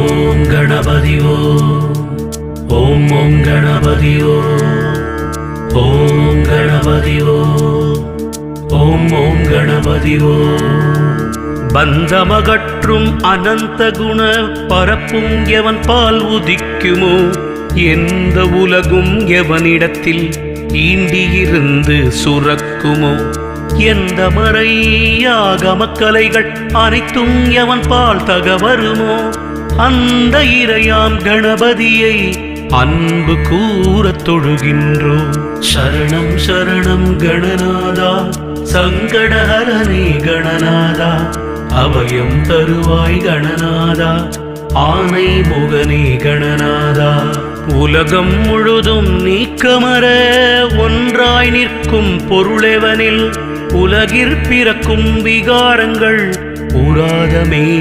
ஓம் கணபதி ஓம் ஓம் கணபதி ஓம் கணபதி ஓம் ஓம் கணபதி பந்தமகற்றும் அனந்த குண பரப்பும் எவன் பால் உதிக்குமோ எந்த உலகும் எவனிடத்தில் ஈண்டியிருந்து சுரக்குமோ எந்த மறையாகமக்கலைகள் அனைத்தும் எவன் பால் தகவருமோ அந்த இறையாம் கணபதியை அன்பு கூறத் தொழுகின்றோம். சரணம் சரணம் கணநாதா சங்கடஹரணே கணநாதா அபயம் தருவாய் கணநாதா ஆனை முகனே கணநாதா உலகம் முழுதும் நீக்கமர ஒன்றாய் நிற்கும் பொருளெவனில் உலகிற் பிறக்கும் விகாரங்கள் உராதமே